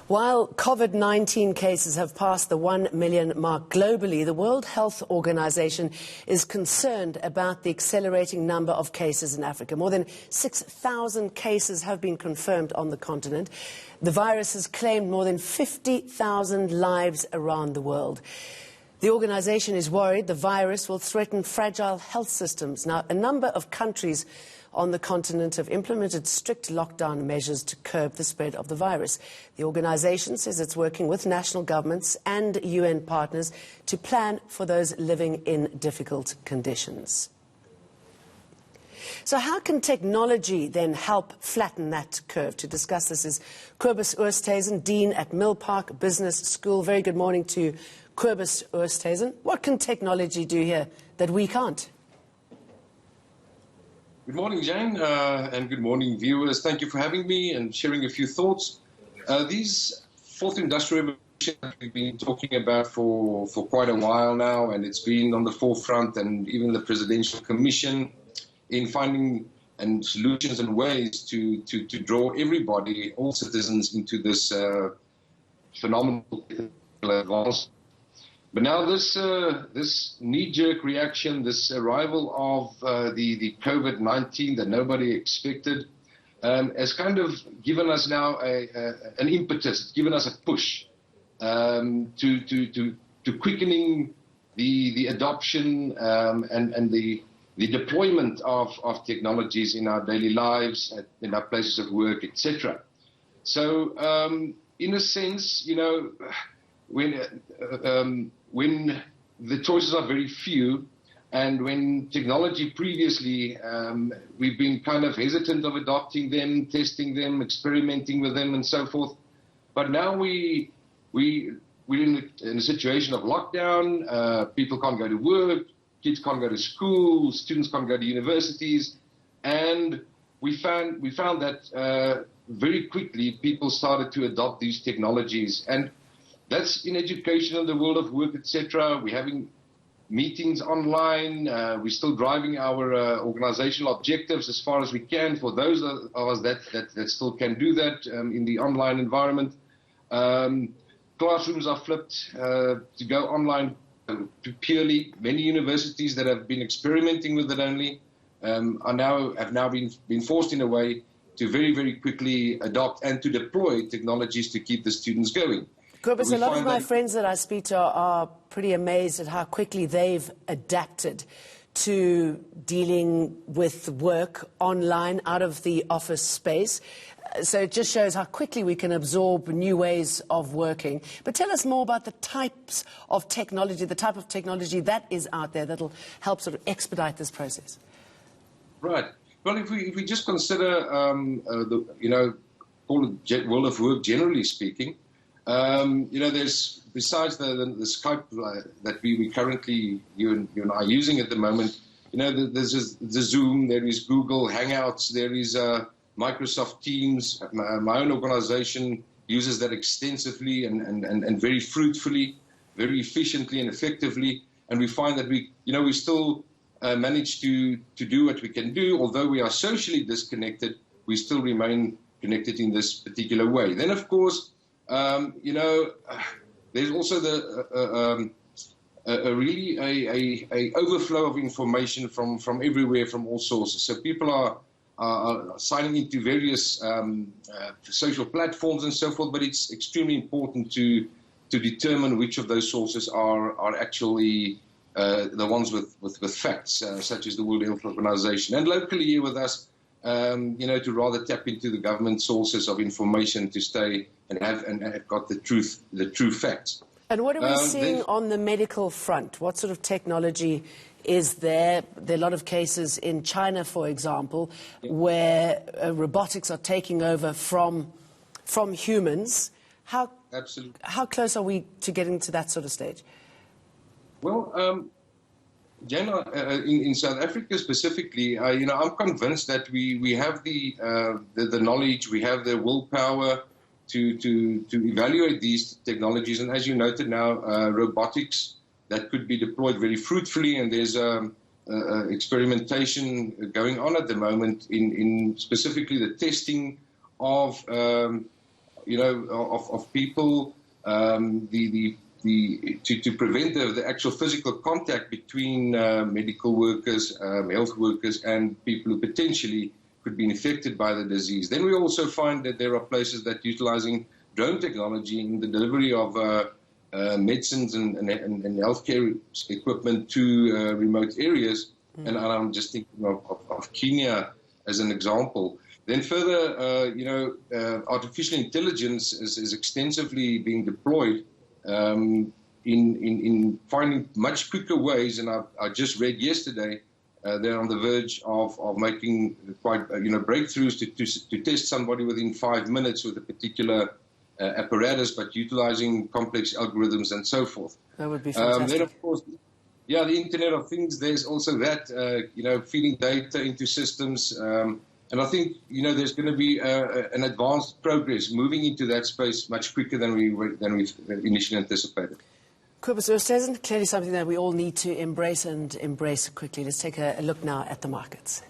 While COVID-19 cases have passed the 1 million mark globally, the World Health Organization is concerned about the accelerating number of cases in Africa. More than 6,000 cases have been confirmed on the continent. The virus has claimed more than 50,000 lives around the world. The organization is worried the virus will threaten fragile health systems. Now, a number of countries on the continent have implemented strict lockdown measures to curb the spread of the virus. The organization says it's working with national governments and UN partners to plan for those living in difficult conditions. So how can technology then help flatten that curve? To discuss this is Cobus Oosthuizen, Dean at Milpark Business School. Very good morning to Cobus Oosthuizen. What can technology do here that we can't? Good morning, Jane, and good morning, viewers. Thank you for having me and sharing a few thoughts. These fourth industrial revolution that we've been talking about for quite a while now, and it's been on the forefront, and even the Presidential Commission in finding and solutions and ways to draw everybody, all citizens, into this phenomenal advance. But now this knee-jerk reaction, this arrival of the COVID-19 that nobody expected, has kind of given us now an impetus. It's given us a push to quickening the adoption and the deployment of technologies in our daily lives, in our places of work, etc. So, in a sense, you know, when the choices are very few, and when technology previously, we've been kind of hesitant of adopting them, testing them, experimenting with them, and so forth. But now we're in a situation of lockdown. People can't go to work, kids can't go to school, students can't go to universities, and we found that very quickly people started to adopt these technologies. And that's in education and the world of work, etc. We're having meetings online. We're still driving our organizational objectives as far as we can for those of us that still can do that in the online environment. Classrooms are flipped to go online purely. Many universities that have been experimenting with it only have now been forced in a way to very, very quickly adopt and to deploy technologies to keep the students going. Cobus, a lot of my friends that I speak to are pretty amazed at how quickly they've adapted to dealing with work online, out of the office space. So it just shows how quickly we can absorb new ways of working. But tell us more about the types of technology, the type of technology that is out there that'll help sort of expedite this process. Right. Well, if we just consider, call it world of work generally speaking, there's, besides the Skype that we currently, you and I are using at the moment, there's the Zoom, there is Google Hangouts, there is Microsoft Teams. My own organization uses that extensively and very fruitfully, very efficiently and effectively. And we find that we still manage to do what we can do. Although we are socially disconnected, we still remain connected in this particular way. Then, of course, there's also a overflow of information from everywhere, from all sources. So people are signing into various social platforms and so forth, but it's extremely important to determine which of those sources are actually the ones with facts, such as the World Health Organization. And locally here with us, to rather tap into the government sources of information to stay and have got the true facts. And what are we seeing on the medical front? What sort of technology is there? There are a lot of cases in China, for example, where robotics are taking over from humans. Absolutely. How close are we to getting to that sort of stage? Well, Jen, in South Africa specifically, I'm convinced that we have the knowledge, we have the willpower to evaluate these technologies. And as you noted now, robotics that could be deployed very fruitfully, and there's experimentation going on at the moment in specifically the testing of of people, to prevent the actual physical contact between medical workers, health workers, and people who potentially could be infected by the disease. Then we also find that there are places that utilizing drone technology in the delivery of medicines and healthcare equipment to remote areas. And I'm just thinking of Kenya as an example. Then further, artificial intelligence is extensively being deployed in finding much quicker ways. And I just read yesterday they're on the verge of making quite breakthroughs to test somebody within 5 minutes with a particular apparatus, but utilizing complex algorithms and so forth. That would be fantastic. Then, of course, the Internet of Things, there's also that, feeding data into systems. And I think, there's going to be an advanced progress moving into that space much quicker than we initially anticipated. Cobus Oosthuizen, clearly something that we all need to embrace and embrace quickly. Let's take a look now at the markets.